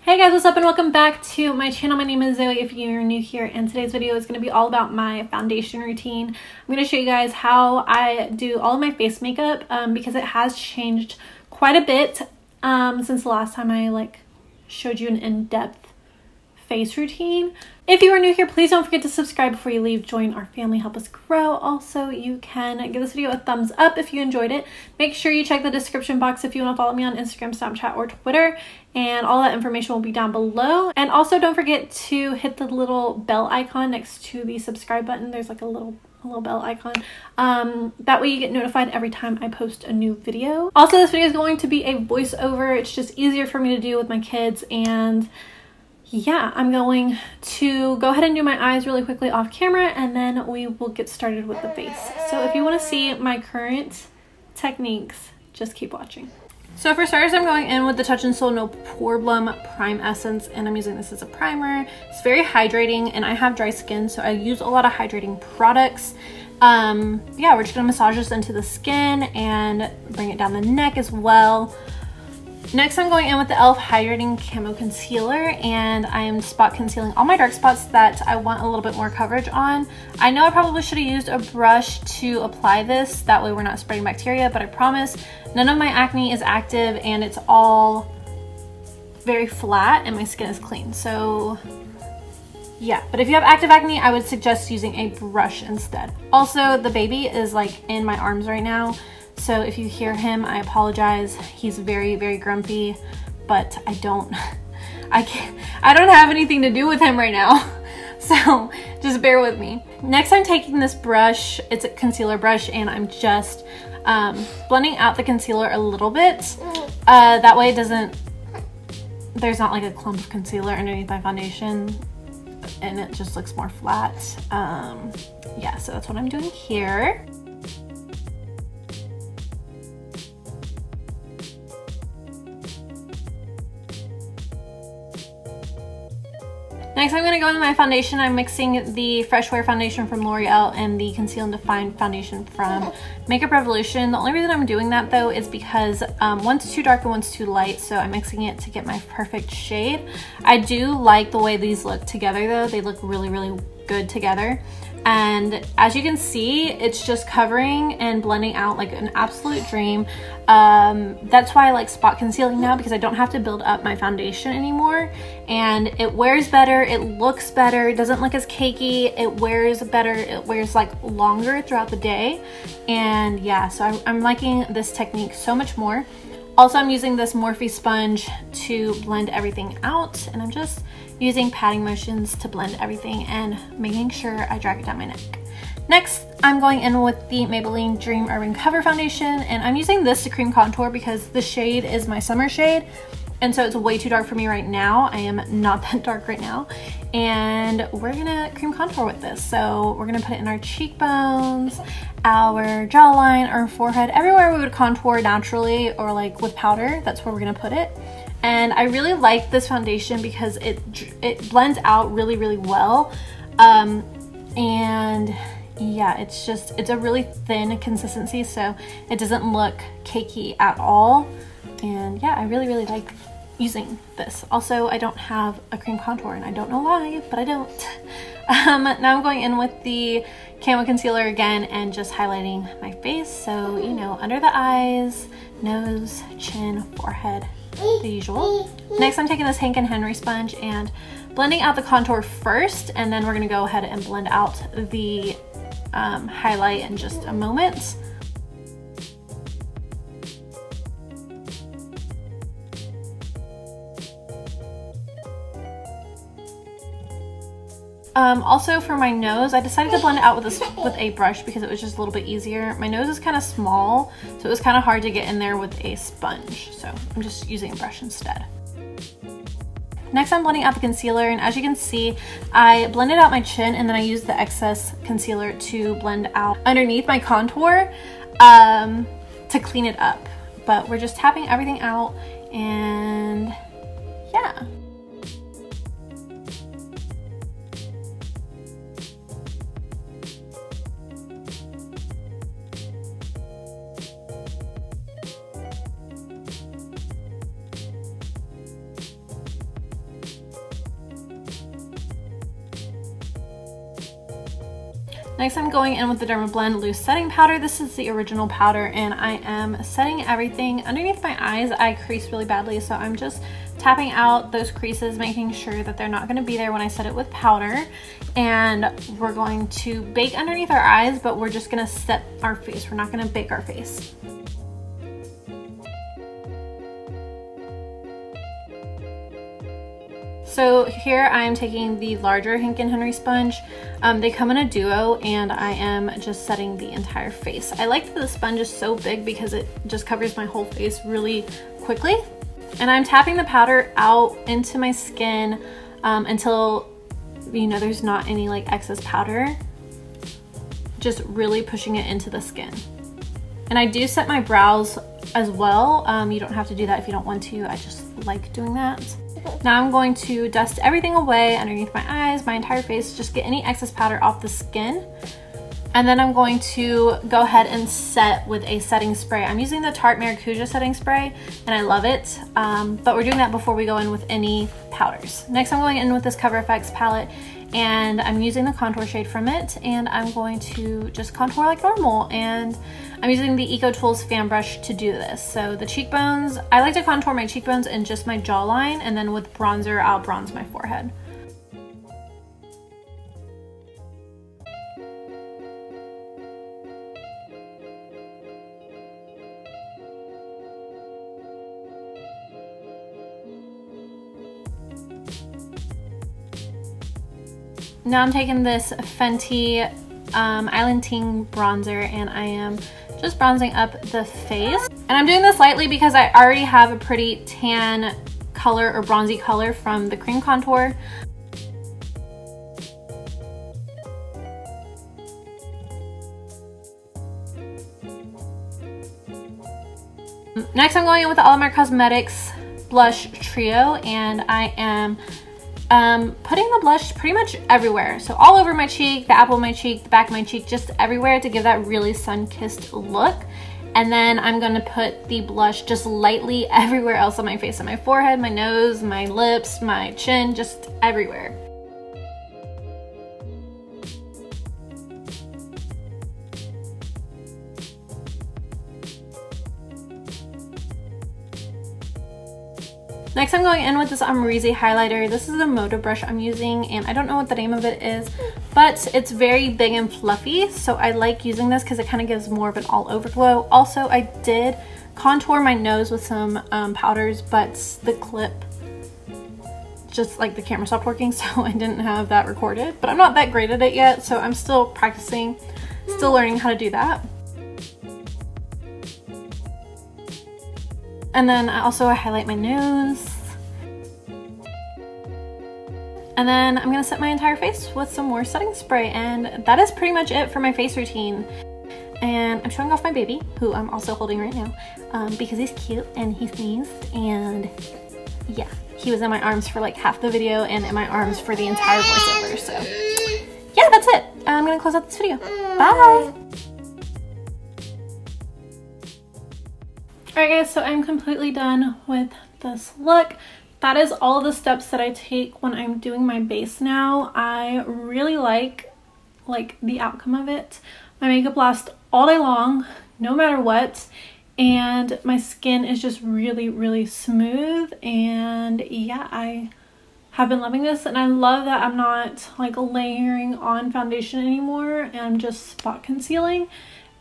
Hey guys, what's up and welcome back to my channel. My name is Zoe if you're new here, and today's video is going to be all about my foundation routine. I'm going to show you guys how I do all of my face makeup because it has changed quite a bit since the last time I showed you an in-depth face routine. If you are new here, please don't forget to subscribe before you leave. Join our family, help us grow. Also, you can give this video a thumbs up if you enjoyed it. Make sure you check the description box if you want to follow me on Instagram, Snapchat, or Twitter, and all that information will be down below. And also don't forget to hit the little bell icon next to the subscribe button. There's like a little bell icon. That way you get notified every time I post a new video. Also, this video is going to be a voiceover. It's just easier for me to do with my kids, and yeah, I'm going to go ahead and do my eyes really quickly off camera, and then we will get started with the face. So if you want to see my current techniques, just keep watching. So for starters, I'm going in with the Touch in Sol No POREBLEM Prime Essence, and I'm using this as a primer. It's very hydrating, and I have dry skin, so I use a lot of hydrating products. Yeah, we're just gonna massage this into the skin and bring it down the neck as well. Next, I'm going in with the e.l.f. Hydrating Camo Concealer, and I'm spot concealing all my dark spots that I want a little bit more coverage on. I know I probably should have used a brush to apply this, that way we're not spreading bacteria, but I promise none of my acne is active and it's all very flat and my skin is clean. So yeah, but if you have active acne, I would suggest using a brush instead. Also, the baby is in my arms right now, so if you hear him, I apologize. He's very, very grumpy, but I don't have anything to do with him right now. So just bear with me. Next, I'm taking this brush. It's a concealer brush, and I'm just blending out the concealer a little bit. That way there's not a clump of concealer underneath my foundation, and it just looks more flat. Yeah, so that's what I'm doing here. Next, I'm going to go into my foundation. I'm mixing the Fresh Wear foundation from L'Oreal and the Conceal and Define foundation from Makeup Revolution. The only reason I'm doing that though is because one's too dark and one's too light, so I'm mixing it to get my perfect shade. I do like the way these look together though. They look really, really good together. And as you can see, it's just covering and blending out like an absolute dream. That's why I like spot concealing now, because I don't have to build up my foundation anymore, and it wears better, it looks better, it doesn't look as cakey, it wears better, it wears longer throughout the day. And yeah, so I'm liking this technique so much more. Also, I'm using this Morphe sponge to blend everything out, and I'm just using patting motions to blend everything and making sure I drag it down my neck. Next, I'm going in with the Maybelline Dream Urban Cover Foundation, and I'm using this to cream contour because the shade is my summer shade, and so it's way too dark for me right now. I am not that dark right now, and we're gonna cream contour with this. So we're gonna put it in our cheekbones, our jawline, our forehead, everywhere we would contour naturally or with powder. That's where we're gonna put it. And I really like this foundation because it blends out really, really well. And yeah, it's a really thin consistency, so it doesn't look cakey at all. And yeah, I really, really like using this. Also, I don't have a cream contour, and I don't know why, but I don't. Now I'm going in with the Camo Concealer again and just highlighting my face. So, you know, under the eyes, nose, chin, forehead, the usual. Next, I'm taking this Hank & Henry sponge and blending out the contour first, and then we're gonna go ahead and blend out the highlight in just a moment. Also for my nose, I decided to blend it out with a brush because it was just a little bit easier. My nose is kind of small, so it was kind of hard to get in there with a sponge, so I'm just using a brush instead. Next, I'm blending out the concealer, and as you can see, I blended out my chin, and then I used the excess concealer to blend out underneath my contour to clean it up. But we're just tapping everything out, and yeah. Next, I'm going in with the DERMABLEND Loose Setting Powder. This is the original powder, and I am setting everything underneath my eyes. I crease really badly, so I'm just tapping out those creases, making sure that they're not going to be there when I set it with powder. And we're going to bake underneath our eyes, but we're just going to set our face. We're not going to bake our face. So here I am taking the larger Hank & Henry sponge. They come in a duo, and I am just setting the entire face. I like that the sponge is so big because it just covers my whole face really quickly. And I'm tapping the powder out into my skin until, you know, there's not any like excess powder. Just really pushing it into the skin. And I do set my brows as well. You don't have to do that if you don't want to. I just like doing that. Now I'm going to dust everything away underneath my eyes, my entire face, just get any excess powder off the skin. And then I'm going to go ahead and set with a setting spray. I'm using the Tarte Maracuja setting spray, and I love it. But we're doing that before we go in with any powders. Next, I'm going in with this Cover FX palette, and I'm using the contour shade from it, and I'm going to just contour like normal. And I'm using the Eco Tools fan brush to do this. So the cheekbones, I like to contour my cheekbones and just my jawline, and then with bronzer, I'll bronze my forehead. Now I'm taking this Fenty Island Ting bronzer, and I am just bronzing up the face. And I'm doing this lightly because I already have a pretty tan color or bronzy color from the cream contour. Next, I'm going in with the ALAMAR Cosmetics Blush Trio, and I am putting the blush pretty much everywhere. So all over my cheek, the apple of my cheek, the back of my cheek, just everywhere to give that really sun-kissed look. And then I'm going to put the blush just lightly everywhere else on my face, on my forehead, my nose, my lips, my chin, just everywhere. Next, I'm going in with this AMREZY highlighter. This is a Moda brush I'm using, and I don't know what the name of it is, but it's very big and fluffy, so I like using this because it kind of gives more of an all-over glow. Also, I did contour my nose with some powders, but the clip, just like the camera stopped working, so I didn't have that recorded. But I'm not that great at it yet, so I'm still practicing, still learning how to do that. And then I also highlight my nose. And then I'm gonna set my entire face with some more setting spray, and that is pretty much it for my face routine. And I'm showing off my baby, who I'm also holding right now, because he's cute and he sneezed, and yeah, he was in my arms for like half the video and in my arms for the entire voiceover. So yeah, that's it. I'm gonna close out this video. Bye! Alright guys, so I'm completely done with this look. That is all the steps that I take when I'm doing my base now. I really like the outcome of it. My makeup lasts all day long, no matter what, and my skin is just really, really smooth. And yeah, I have been loving this, and I love that I'm not like layering on foundation anymore, and I'm just spot concealing.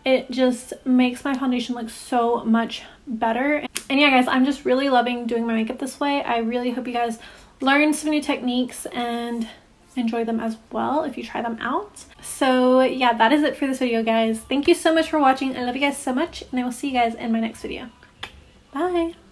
It just makes my foundation look so much better. And yeah guys, I'm just really loving doing my makeup this way. I really hope you guys learn some new techniques and enjoy them as well if you try them out. So yeah, that is it for this video guys. Thank you so much for watching. I love you guys so much, and I will see you guys in my next video. Bye!